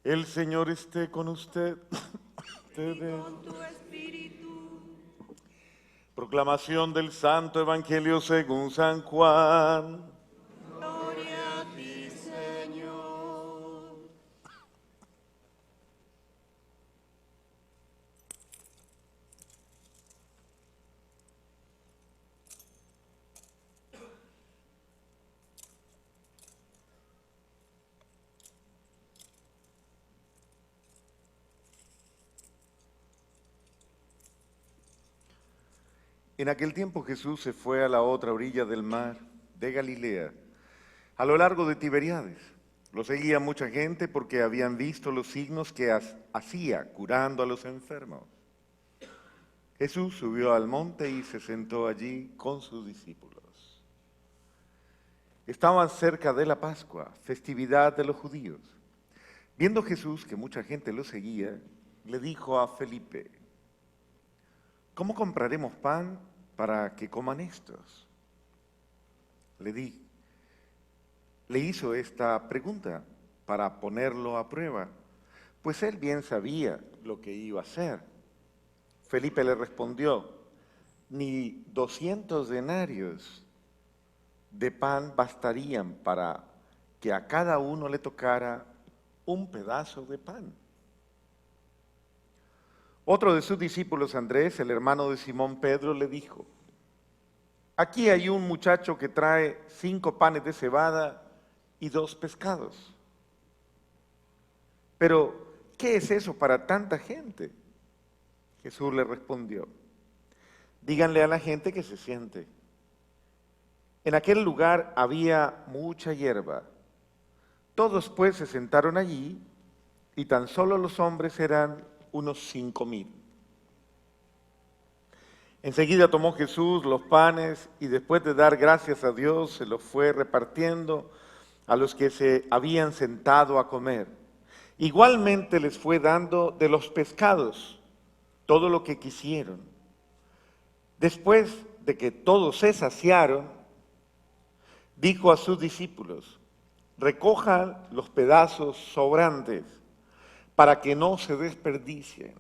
El Señor esté con usted. Y con tu espíritu. Proclamación del Santo Evangelio según San Juan. Gloria a ti, Señor. En aquel tiempo Jesús se fue a la otra orilla del mar de Galilea, a lo largo de Tiberíades. Lo seguía mucha gente porque habían visto los signos que hacía curando a los enfermos. Jesús subió al monte y se sentó allí con sus discípulos. Estaban cerca de la Pascua, festividad de los judíos. Viendo Jesús que mucha gente lo seguía, le dijo a Felipe: ¿cómo compraremos pan para que coman estos? Le hizo esta pregunta para ponerlo a prueba, pues él bien sabía lo que iba a hacer. Felipe le respondió: ni 200 denarios de pan bastarían para que a cada uno le tocara un pedazo de pan. Otro de sus discípulos, Andrés, el hermano de Simón Pedro, le dijo: aquí hay un muchacho que trae 5 panes de cebada y 2 pescados. Pero, ¿qué es eso para tanta gente? Jesús le respondió: díganle a la gente que se siente. En aquel lugar había mucha hierba. Todos pues se sentaron allí y tan solo los hombres eran unos 5,000. Enseguida tomó Jesús los panes y después de dar gracias a Dios se los fue repartiendo a los que se habían sentado a comer. Igualmente les fue dando de los pescados todo lo que quisieron. Después de que todos se saciaron, dijo a sus discípulos: recojan los pedazos sobrantes para que no se desperdicien.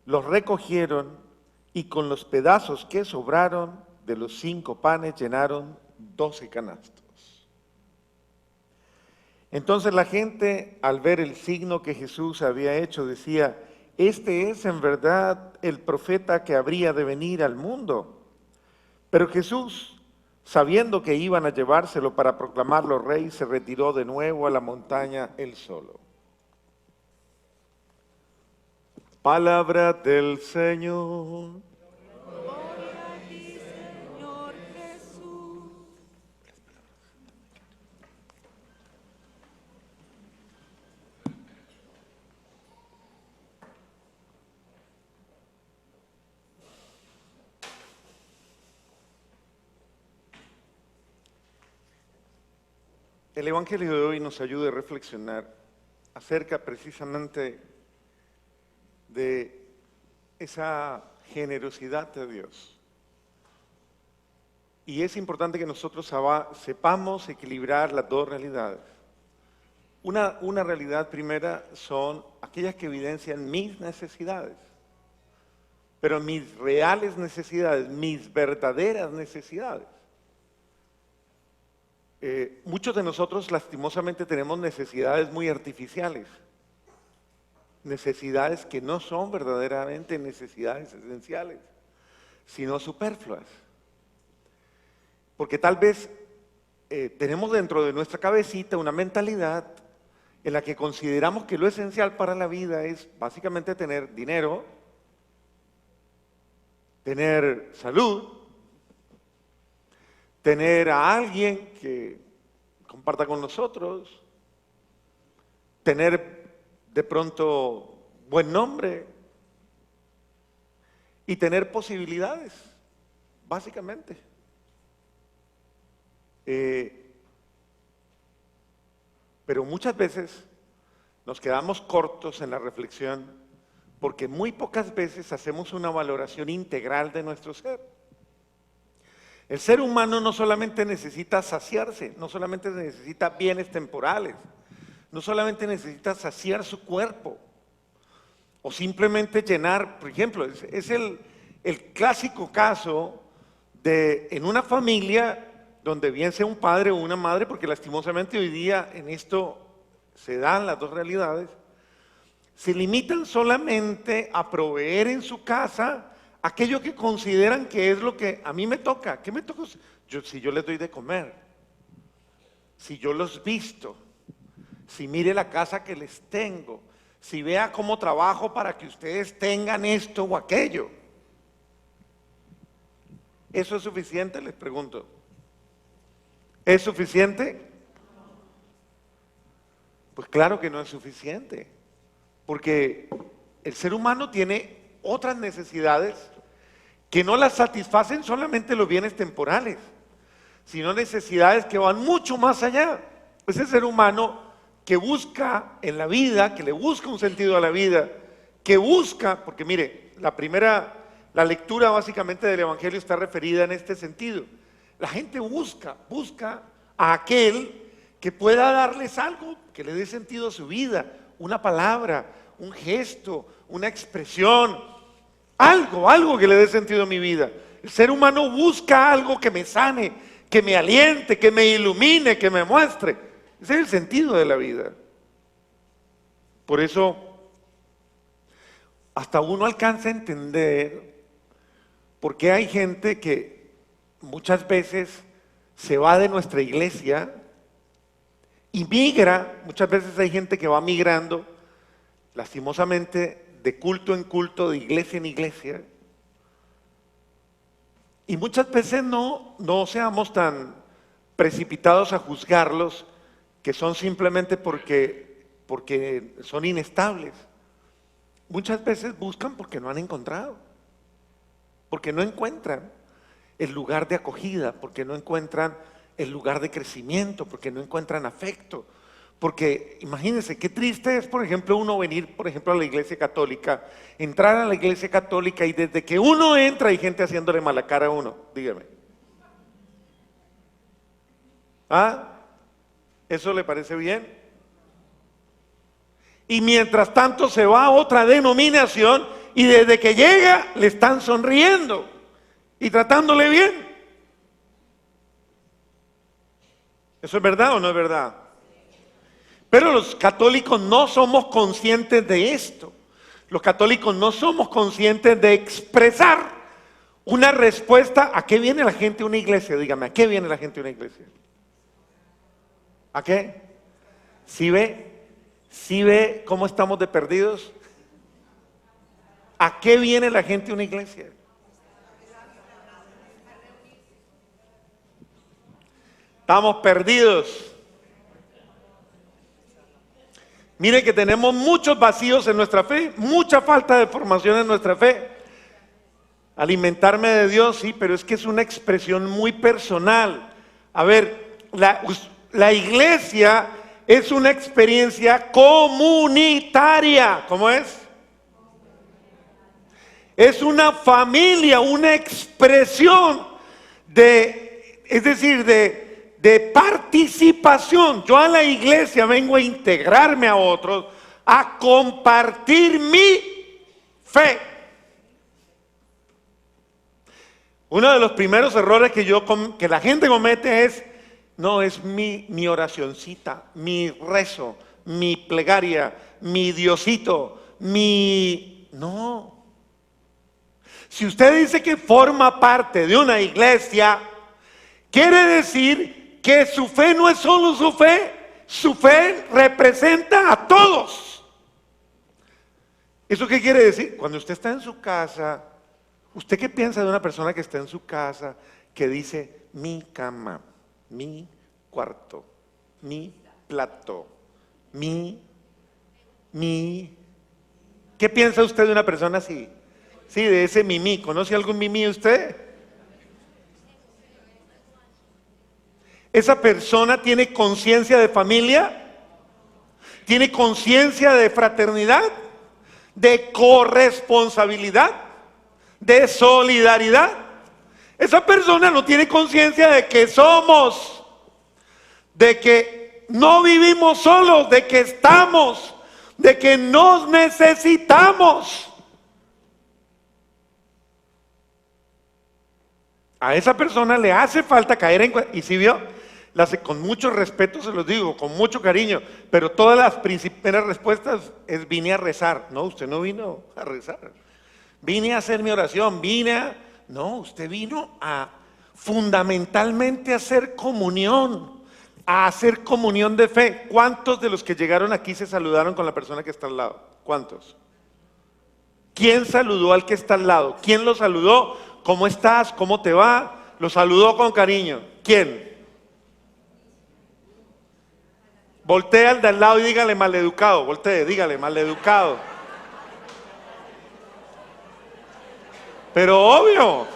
Los recogieron y con los pedazos que sobraron de los 5 panes llenaron 12 canastos. Entonces la gente, al ver el signo que Jesús había hecho, decía: este es en verdad el profeta que habría de venir al mundo. Pero Jesús, sabiendo que iban a llevárselo para proclamarlo rey, se retiró de nuevo a la montaña él solo. Palabra del Señor. Gloria a ti, Señor Jesús. El Evangelio de hoy nos ayuda a reflexionar acerca precisamente de esa generosidad de Dios. Y es importante que nosotros sepamos equilibrar las dos realidades. Una realidad primera son aquellas que evidencian mis necesidades, pero mis reales necesidades, mis verdaderas necesidades. Muchos de nosotros lastimosamente tenemos necesidades muy artificiales, necesidades que no son verdaderamente necesidades esenciales, sino superfluas. Porque tal vez tenemos dentro de nuestra cabecita una mentalidad en la que consideramos que lo esencial para la vida es básicamente tener dinero, tener salud, tener a alguien que comparta con nosotros, tener de pronto buen nombre y tener posibilidades, básicamente. Pero muchas veces nos quedamos cortos en la reflexión porque muy pocas veces hacemos una valoración integral de nuestro ser. El ser humano no solamente necesita saciarse, no solamente necesita bienes temporales, no solamente necesita saciar su cuerpo o simplemente llenar, por ejemplo, es el clásico caso de en una familia donde bien sea un padre o una madre, porque lastimosamente hoy día en esto se dan las dos realidades, se limitan solamente a proveer en su casa aquello que consideran que es lo que a mí me toca. ¿Qué me toca? Si yo les doy de comer, si yo los visto, si mire la casa que les tengo, si vea cómo trabajo para que ustedes tengan esto o aquello. ¿Eso es suficiente? Les pregunto. ¿Es suficiente? Pues claro que no es suficiente, porque el ser humano tiene otras necesidades que no las satisfacen solamente los bienes temporales, sino necesidades que van mucho más allá. Ese ser humano que busca en la vida, que le busca un sentido a la vida, que busca, porque mire, la lectura básicamente del Evangelio está referida en este sentido. La gente busca a aquel que pueda darles algo que le dé sentido a su vida, una palabra, un gesto, una expresión, algo que le dé sentido a mi vida. El ser humano busca algo que me sane, que me aliente, que me ilumine, que me muestre. Ese es el sentido de la vida. Por eso, hasta uno alcanza a entender por qué hay gente que muchas veces se va de nuestra iglesia y migra. Muchas veces hay gente que va migrando, lastimosamente, de culto en culto, de iglesia en iglesia. Y muchas veces no seamos tan precipitados a juzgarlos, que son simplemente porque son inestables. Muchas veces buscan porque no han encontrado, porque no encuentran el lugar de acogida, porque no encuentran el lugar de crecimiento, porque no encuentran afecto. Porque imagínense qué triste es, por ejemplo, uno venir, por ejemplo, a la iglesia católica, entrar a la iglesia católica y desde que uno entra hay gente haciéndole mala cara a uno. Dígame. ¿Ah? ¿Eso le parece bien? Y mientras tanto se va a otra denominación y desde que llega le están sonriendo y tratándole bien. ¿Eso es verdad o no es verdad? Pero los católicos no somos conscientes de esto. Los católicos no somos conscientes de expresar una respuesta. ¿A qué viene la gente a una iglesia? Dígame, ¿a qué viene la gente a una iglesia? ¿A qué? ¿Sí ve? ¿Sí ve cómo estamos de perdidos? ¿A qué viene la gente a una iglesia? Estamos perdidos. Mire que tenemos muchos vacíos en nuestra fe, mucha falta de formación en nuestra fe. Alimentarme de Dios, sí, pero es que es una expresión muy personal. A ver, la iglesia es una experiencia comunitaria. ¿Cómo es? Es una familia, una expresión es decir, de participación. Yo a la iglesia vengo a integrarme a otros, a compartir mi fe. Uno de los primeros errores que la gente comete es mi oracioncita, mi rezo, mi plegaria, mi Diosito, no. Si usted dice que forma parte de una iglesia, quiere decir que su fe no es solo su fe representa a todos. ¿Eso qué quiere decir? Cuando usted está en su casa, ¿usted qué piensa de una persona que está en su casa que dice mi cama, mi cuarto, mi plato, ¿qué piensa usted de una persona así? Sí, de ese mimí. ¿Conoce algún mimí usted? ¿Esa persona tiene conciencia de familia? ¿Tiene conciencia de fraternidad? ¿De corresponsabilidad? ¿De solidaridad? Esa persona no tiene conciencia de que somos, de que no vivimos solos, de que estamos, de que nos necesitamos. A esa persona le hace falta caer en cuenta. Y si vio, con mucho respeto se los digo, con mucho cariño, pero todas las primeras respuestas es: vine a rezar. No, usted no vino a rezar. Vine a hacer mi oración, no, usted vino a fundamentalmente a hacer comunión, a hacer comunión de fe. ¿Cuántos de los que llegaron aquí se saludaron con la persona que está al lado? ¿Cuántos? ¿Quién saludó al que está al lado? ¿Quién lo saludó? ¿Cómo estás? ¿Cómo te va? Lo saludó con cariño. ¿Quién? Voltea al de al lado y dígale maleducado. Voltee, dígale maleducado. Pero obvio.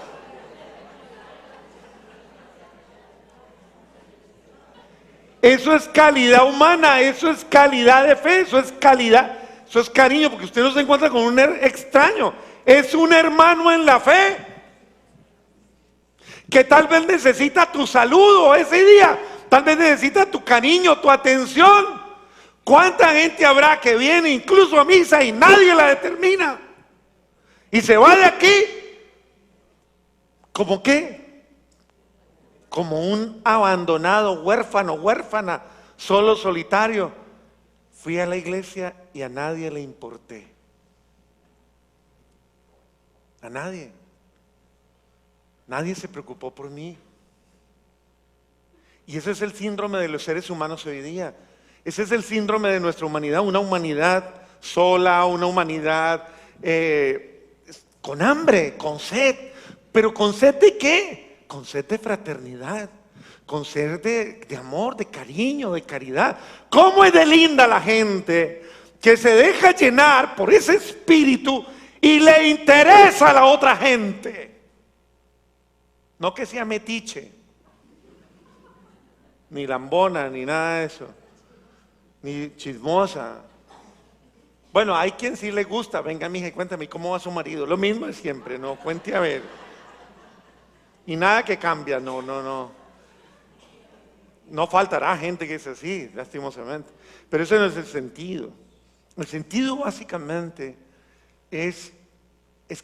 Eso es calidad humana, eso es calidad de fe, eso es calidad, eso es cariño, porque usted no se encuentra con un extraño, es un hermano en la fe, que tal vez necesita tu saludo ese día, tal vez necesita tu cariño, tu atención. ¿Cuánta gente habrá que viene incluso a misa y nadie la determina? Y se va de aquí, ¿como qué? Como un abandonado, huérfano, huérfana, solo, solitario. Fui a la iglesia y a nadie le importé. A nadie. Nadie se preocupó por mí. Y ese es el síndrome de los seres humanos hoy día. Ese es el síndrome de nuestra humanidad, una humanidad sola, una humanidad con hambre, con sed. ¿Pero con sed de qué? Con sed de fraternidad, con sed de amor, de cariño, de caridad. ¿Cómo es de linda la gente que se deja llenar por ese espíritu y le interesa a la otra gente? No que sea metiche, ni lambona, ni nada de eso, ni chismosa. Bueno, hay quien sí le gusta. Venga, mija, cuéntame cómo va su marido. Lo mismo es siempre, no, cuente a ver. Y nada que cambia, no. No faltará gente que es así, lastimosamente. Pero ese no es el sentido. El sentido básicamente es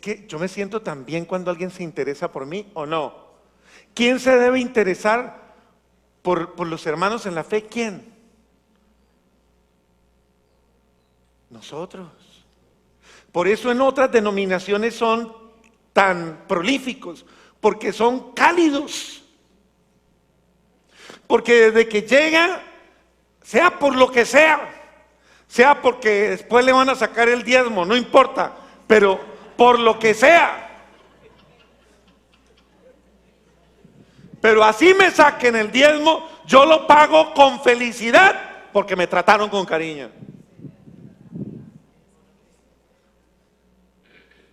que yo me siento tan bien cuando alguien se interesa por mí o no. ¿Quién se debe interesar por los hermanos en la fe? ¿Quién? Nosotros. Por eso en otras denominaciones son tan prolíficos, porque son cálidos. Porque desde que llega, sea por lo que sea porque después le van a sacar el diezmo, no importa, pero por lo que sea. Pero así me saquen el diezmo, yo lo pago con felicidad, porque me trataron con cariño.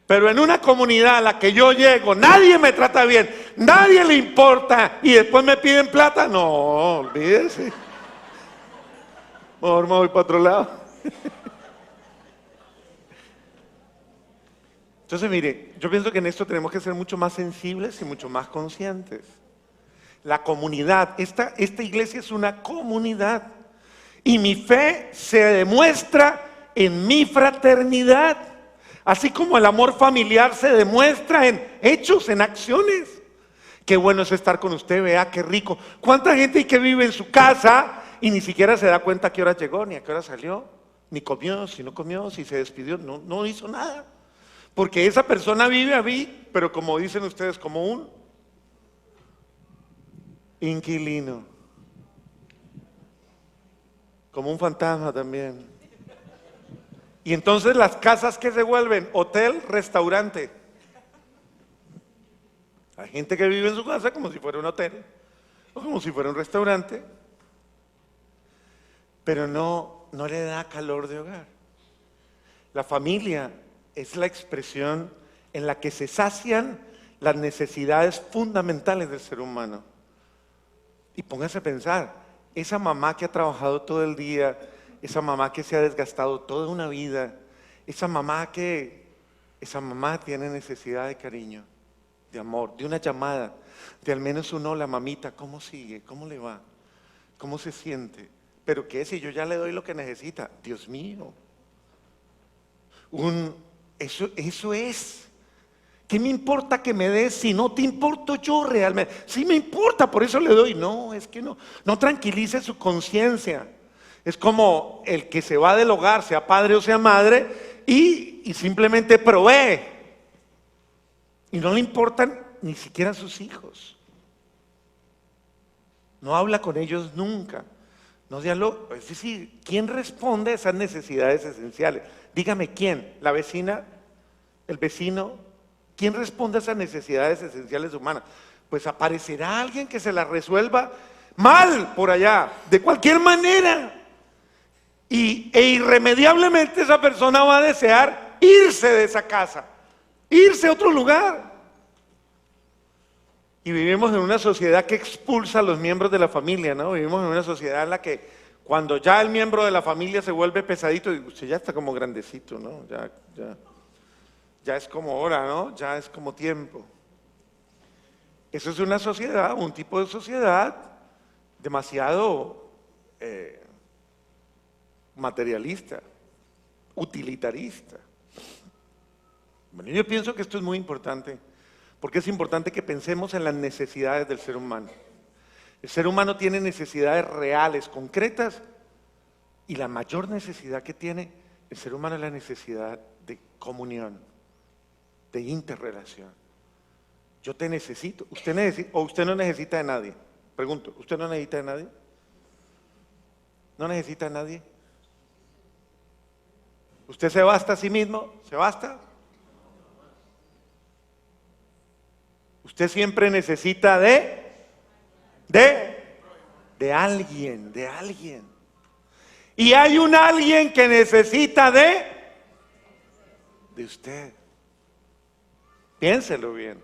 Pero en una comunidad a la que yo llego, nadie me trata bien, nadie le importa y después me piden plata. No, olvídese. Mejor me voy para otro lado. Entonces, mire, yo pienso que en esto tenemos que ser mucho más sensibles y mucho más conscientes. La comunidad, esta iglesia es una comunidad y mi fe se demuestra en mi fraternidad. Así como el amor familiar se demuestra en hechos, en acciones. Qué bueno es estar con usted, vea qué rico. ¿Cuánta gente hay que vive en su casa y ni siquiera se da cuenta a qué hora llegó, ni a qué hora salió, ni comió, si no comió, si se despidió, no hizo nada? Porque esa persona vive ahí, pero como dicen ustedes, como un inquilino. Como un fantasma también. Y entonces las casas que se vuelven hotel, restaurante. Hay gente que vive en su casa como si fuera un hotel o como si fuera un restaurante, pero no le da calor de hogar. La familia es la expresión en la que se sacian las necesidades fundamentales del ser humano. Y póngase a pensar, esa mamá que ha trabajado todo el día, esa mamá que se ha desgastado toda una vida, esa mamá tiene necesidad de cariño, de amor, de una llamada, de al menos un hola mamita, ¿cómo sigue? ¿Cómo le va? ¿Cómo se siente? pero ¿qué si yo ya le doy lo que necesita? Dios mío. Eso es. ¿Qué me importa que me des si no te importo yo realmente? Sí me importa, por eso le doy. No, es que no. No tranquilice su conciencia. Es como el que se va del hogar, sea padre o sea madre, y simplemente provee. Y no le importan ni siquiera sus hijos. No habla con ellos nunca. No dialoga. Es decir, ¿quién responde a esas necesidades esenciales? Dígame quién. ¿La vecina? ¿El vecino? ¿Quién responde a esas necesidades esenciales humanas? Pues aparecerá alguien que se las resuelva mal por allá, de cualquier manera. E irremediablemente esa persona va a desear irse de esa casa, irse a otro lugar. Y vivimos en una sociedad que expulsa a los miembros de la familia, ¿no? Vivimos en una sociedad en la que cuando ya el miembro de la familia se vuelve pesadito, usted ya está como grandecito, ¿no? Ya es como hora, ¿no? Ya es como tiempo. Eso es una sociedad, un tipo de sociedad demasiado materialista, utilitarista. Bueno, yo pienso que esto es muy importante, porque es importante que pensemos en las necesidades del ser humano. El ser humano tiene necesidades reales, concretas, y la mayor necesidad que tiene el ser humano es la necesidad de comunión, de interrelación. Yo te necesito, usted necesita, o usted no necesita de nadie. Pregunto, ¿usted no necesita de nadie? ¿No necesita de nadie? ¿Usted se basta a sí mismo? ¿Se basta? Usted siempre necesita de alguien. Y hay un alguien que necesita de usted. Piénselo bien.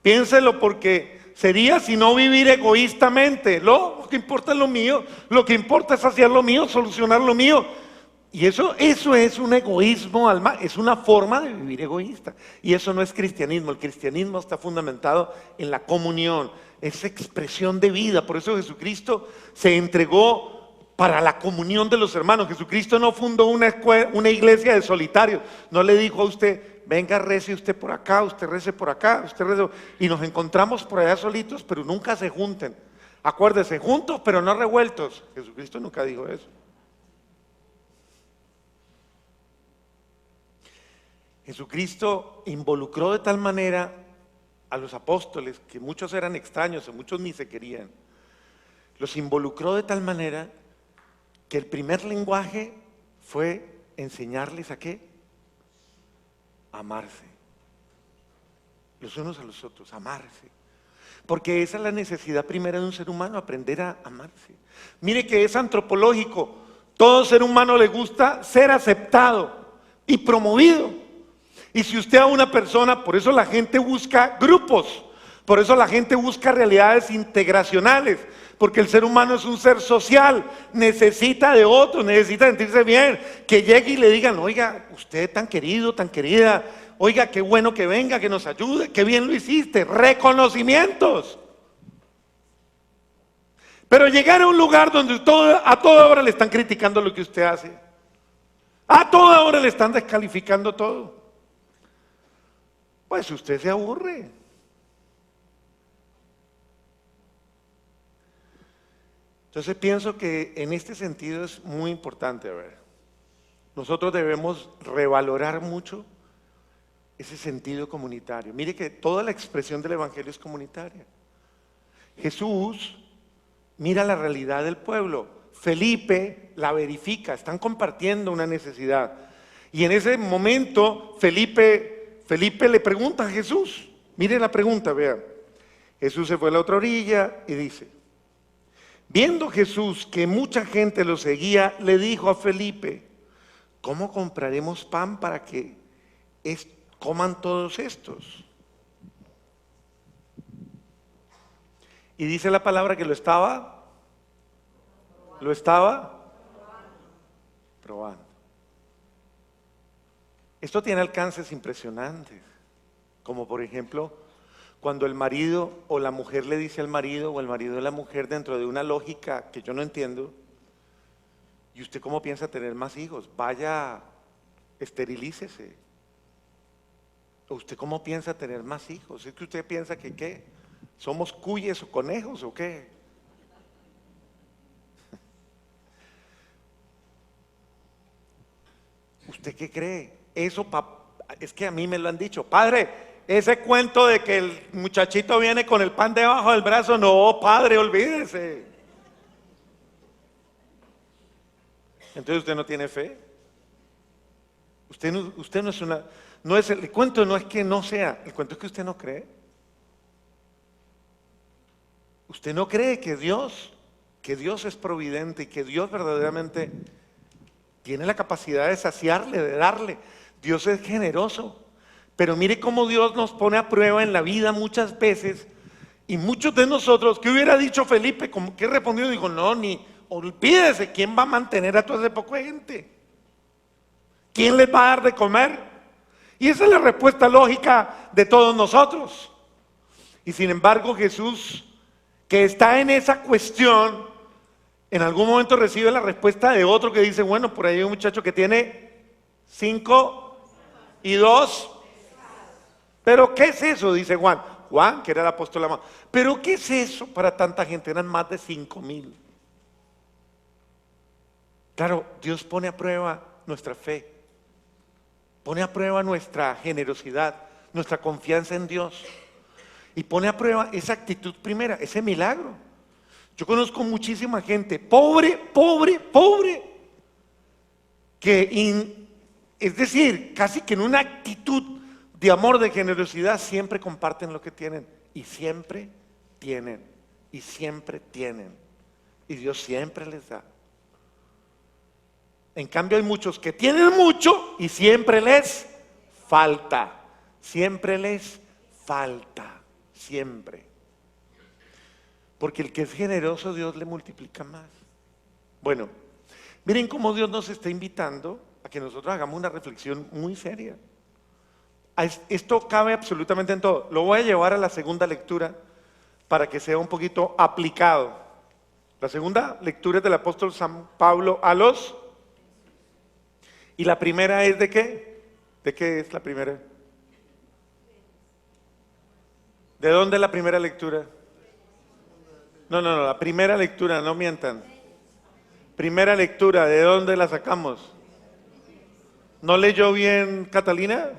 Piénselo porque sería si no vivir egoístamente. Lo que importa es lo mío. Lo que importa es hacer lo mío, solucionar lo mío. Y eso es un egoísmo alma, es una forma de vivir egoísta. Y eso no es cristianismo. El cristianismo está fundamentado en la comunión, es expresión de vida. Por eso Jesucristo se entregó para la comunión de los hermanos. Jesucristo no fundó una iglesia de solitarios. No le dijo a usted, venga, rece usted por acá, usted rece por acá, usted rece. Y nos encontramos por allá solitos, pero nunca se junten. Acuérdese, juntos pero no revueltos. Jesucristo nunca dijo eso. Jesucristo involucró de tal manera a los apóstoles, que muchos eran extraños y muchos ni se querían. Los involucró de tal manera que el primer lenguaje fue enseñarles a ¿qué? A amarse. Los unos a los otros, amarse. Porque esa es la necesidad primera de un ser humano, aprender a amarse. Mire que es antropológico. Todo ser humano le gusta ser aceptado y promovido. Y si usted a una persona, por eso la gente busca grupos, por eso la gente busca realidades integracionales, porque el ser humano es un ser social, necesita de otros, necesita sentirse bien, que llegue y le digan, oiga, usted tan querido, tan querida, oiga, qué bueno que venga, que nos ayude, qué bien lo hiciste, reconocimientos. Pero llegar a un lugar donde a toda hora le están criticando lo que usted hace, a toda hora le están descalificando todo, pues usted se aburre. Entonces pienso que en este sentido es muy importante, nosotros debemos revalorar mucho ese sentido comunitario. Mire que toda la expresión del evangelio es comunitaria. Jesús mira la realidad del pueblo, Felipe la verifica, están compartiendo una necesidad. Y en ese momento Felipe le pregunta a Jesús, mire la pregunta, vea. Jesús se fue a la otra orilla y dice, viendo Jesús que mucha gente lo seguía, le dijo a Felipe, ¿cómo compraremos pan para que coman todos estos? Y dice la palabra que lo estaba probando. Esto tiene alcances impresionantes, como por ejemplo, cuando el marido o la mujer le dice al marido o el marido a la mujer, dentro de una lógica que yo no entiendo, ¿Y usted cómo piensa tener más hijos? Vaya, esterilícese. ¿Usted cómo piensa tener más hijos? ¿Es que usted piensa que qué? ¿Somos cuyes o conejos o qué? ¿Usted qué cree? Eso, es que a mí me lo han dicho. Padre, ese cuento de que el muchachito viene con el pan debajo del brazo, no, padre, olvídese. Entonces usted no tiene fe. Usted no es una, no es el cuento no es que no sea, el cuento es que usted no cree. Usted no cree que Dios es providente y que Dios verdaderamente tiene la capacidad de saciarle, de darle. Dios es generoso. Pero mire cómo Dios nos pone a prueba en la vida muchas veces. Y muchos de nosotros, ¿qué hubiera dicho Felipe? ¿Cómo que respondió? Dijo, no, ni olvídese, ¿quién va a mantener a toda esa poca gente? ¿Quién les va a dar de comer? Y esa es la respuesta lógica de todos nosotros. Y sin embargo Jesús, que está en esa cuestión, en algún momento recibe la respuesta de otro que dice, bueno, por ahí hay un muchacho que tiene 5 y 2. ¿Pero qué es eso? Dice Juan. Juan, que era el apóstol amado. ¿Pero qué es eso para tanta gente? Eran más de 5,000. Claro, Dios pone a prueba nuestra fe. Pone a prueba nuestra generosidad, nuestra confianza en Dios. Y pone a prueba esa actitud primera, ese milagro. Yo conozco muchísima gente, pobre, que es decir, casi que en una actitud de amor, de generosidad, siempre comparten lo que tienen. Y siempre tienen, y siempre tienen. Y Dios siempre les da. En cambio hay muchos que tienen mucho y siempre les falta. Siempre les falta, siempre. Porque el que es generoso, Dios le multiplica más. Bueno, miren cómo Dios nos está invitando a que nosotros hagamos una reflexión muy seria. Esto cabe absolutamente en todo. Lo voy a llevar a la segunda lectura para que sea un poquito aplicado. La segunda lectura es del apóstol San Pablo a los... ¿Y la primera es de qué? ¿De qué es la primera? ¿De dónde es la primera lectura? No, la primera lectura, no mientan. Primera lectura, ¿de dónde la sacamos? ¿No leyó bien Catalina?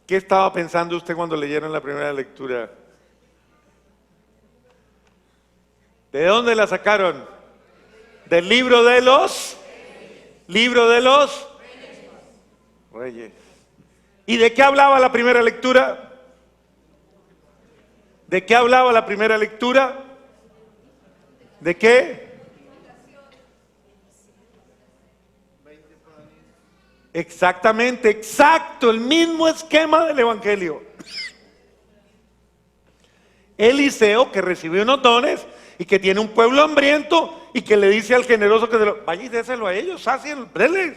¿Qué estaba pensando usted cuando leyeron la primera lectura? ¿De dónde la sacaron? Del libro de los Reyes. ¿Y de qué hablaba la primera lectura? ¿De qué hablaba la primera lectura? ¿De qué? Exactamente, exacto, el mismo esquema del Evangelio. Eliseo, que recibió unos dones y que tiene un pueblo hambriento y que le dice al generoso que vaya y déselo a ellos, sácienlo, denles.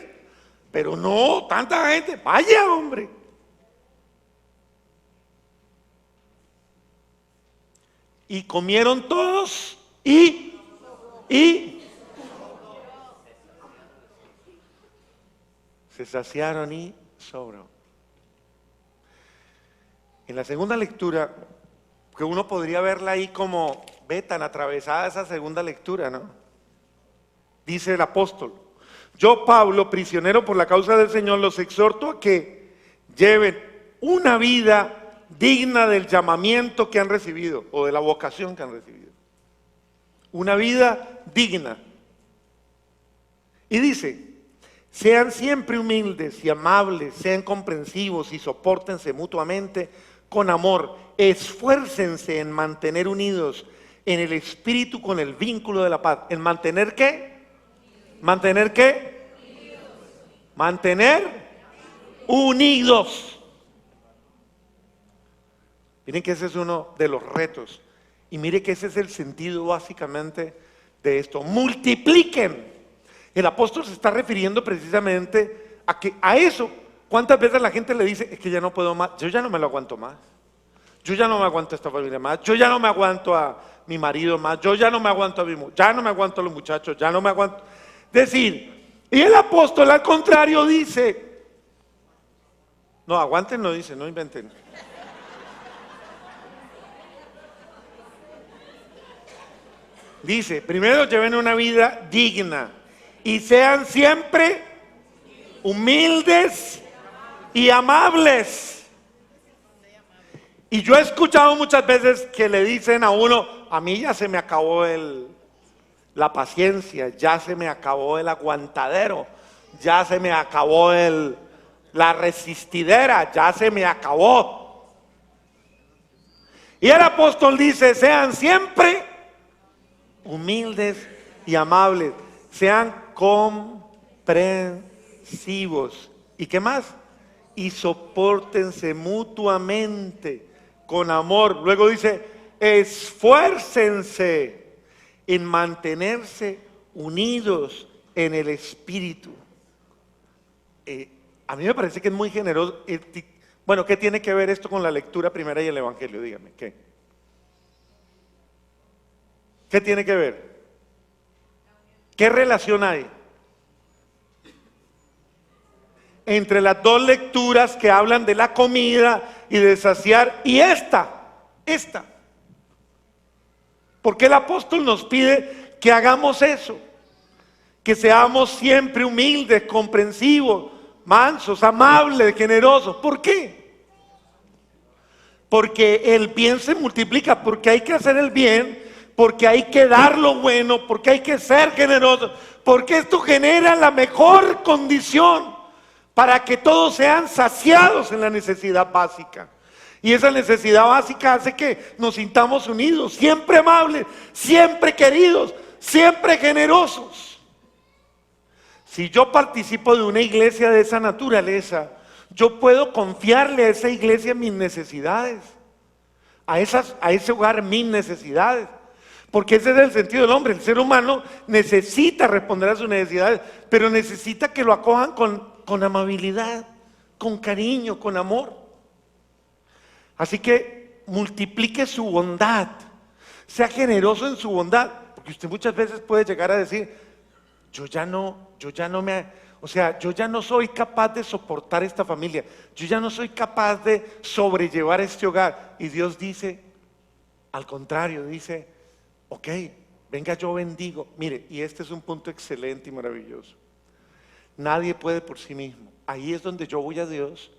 Pero no, tanta gente, vaya hombre. Y comieron todos y se saciaron y sobró. En la segunda lectura, que uno podría verla ahí como ve tan atravesada esa segunda lectura, ¿no? Dice el apóstol: yo, Pablo, prisionero por la causa del Señor, los exhorto a que lleven una vida digna del llamamiento que han recibido o de la vocación que han recibido. Una vida digna. Y dice: sean siempre humildes y amables, sean comprensivos y sopórtense mutuamente con amor. Esfuércense en mantener unidos en el espíritu con el vínculo de la paz. ¿En mantener qué? ¿Mantener qué? Mantener unidos. Miren que ese es uno de los retos. Y mire que ese es el sentido básicamente de esto. Multipliquen. El apóstol se está refiriendo precisamente a eso. ¿Cuántas veces la gente le dice, es que ya no puedo más, yo ya no me lo aguanto más? Yo ya no me aguanto a esta familia más, yo ya no me aguanto a mi marido más, yo ya no me aguanto a mi mujer, ya no me aguanto a los muchachos, ya no me aguanto. Decir, y el apóstol al contrario dice, no, aguanten, no dice, no inventen. Dice, primero lleven una vida digna y sean siempre humildes y amables. Y yo he escuchado muchas veces que le dicen a uno, a mí ya se me acabó la paciencia, ya se me acabó el aguantadero, ya se me acabó la resistidera, ya se me acabó. Y el apóstol dice, sean siempre humildes y amables, sean comprensivos. ¿Y qué más? Y sopórtense mutuamente con amor. Luego dice, esfuércense en mantenerse unidos en el espíritu. A mí me parece que es muy generoso. Bueno, ¿qué tiene que ver esto con la lectura primera y el evangelio? Dígame, ¿qué? ¿Qué tiene que ver? ¿Qué relación hay entre las dos lecturas que hablan de la comida y de saciar y esta? ¿Por qué el apóstol nos pide que hagamos eso? Que seamos siempre humildes, comprensivos, mansos, amables, generosos. ¿Por qué? Porque el bien se multiplica, porque hay que hacer el bien, porque hay que dar lo bueno, porque hay que ser generoso, porque esto genera la mejor condición para que todos sean saciados en la necesidad básica. Y esa necesidad básica hace que nos sintamos unidos, siempre amables, siempre queridos, siempre generosos. Si yo participo de una iglesia de esa naturaleza, yo puedo confiarle a esa iglesia mis necesidades, a ese hogar mis necesidades. Porque ese es el sentido del hombre. El ser humano necesita responder a sus necesidades, pero necesita que lo acojan con amabilidad, con cariño, con amor. Así que multiplique su bondad, sea generoso en su bondad, porque usted muchas veces puede llegar a decir, yo ya no soy capaz de soportar esta familia, yo ya no soy capaz de sobrellevar este hogar. Y Dios dice, al contrario, dice, ok, venga, yo bendigo. Mire, y este es un punto excelente y maravilloso. Nadie puede por sí mismo. Ahí es donde yo voy a Dios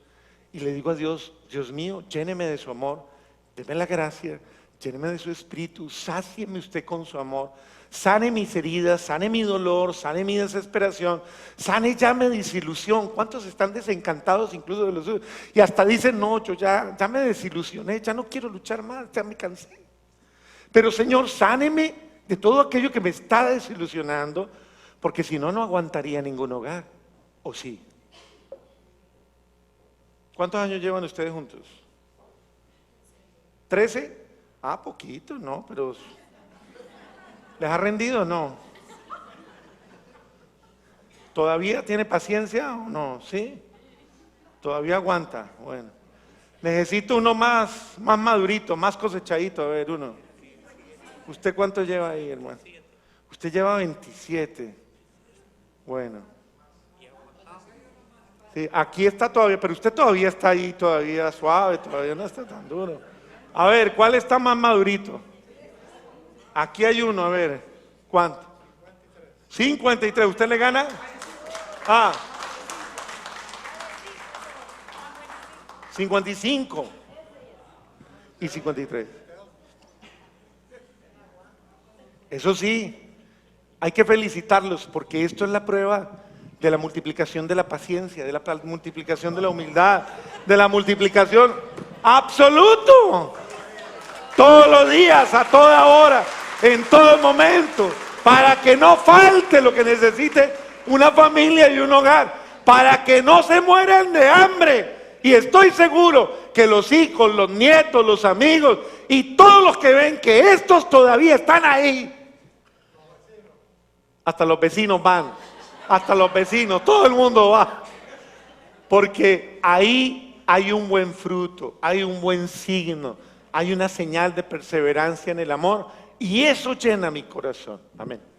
y le digo a Dios, Dios mío, lléneme de su amor, deme la gracia, lléneme de su espíritu, sácieme usted con su amor, sane mis heridas, sane mi dolor, sane mi desesperación, sane ya mi desilusión. ¿Cuántos están desencantados incluso de los suyos? Y hasta dicen, no, yo ya me desilusioné, ya no quiero luchar más, ya me cansé. Pero Señor, sáneme de todo aquello que me está desilusionando, porque si no, no aguantaría ningún hogar. ¿O sí? ¿Cuántos años llevan ustedes juntos? ¿13? Ah, poquito, ¿no? Pero ¿les ha rendido o no? ¿Todavía tiene paciencia o no? ¿Sí? ¿Todavía aguanta? Bueno. Necesito uno más madurito, más cosechadito. A ver, uno. ¿Usted cuánto lleva ahí, hermano? Usted lleva 27. Bueno. Sí, aquí está todavía, pero usted todavía está ahí, todavía suave, todavía no está tan duro. A ver, ¿cuál está más madurito? Aquí hay uno, a ver, ¿cuánto? 53. ¿Usted le gana? Ah. 55 y 53. Eso sí, hay que felicitarlos porque esto es la prueba de la multiplicación de la paciencia, de la multiplicación de la humildad, de la multiplicación absoluto. Todos los días, a toda hora, en todo momento, para que no falte lo que necesite una familia y un hogar, para que no se mueran de hambre. Y estoy seguro que los hijos, los nietos, los amigos y todos los que ven que estos todavía están ahí, hasta los vecinos van. Hasta los vecinos, todo el mundo va, porque ahí hay un buen fruto, hay un buen signo, hay una señal de perseverancia en el amor y eso llena mi corazón. Amén.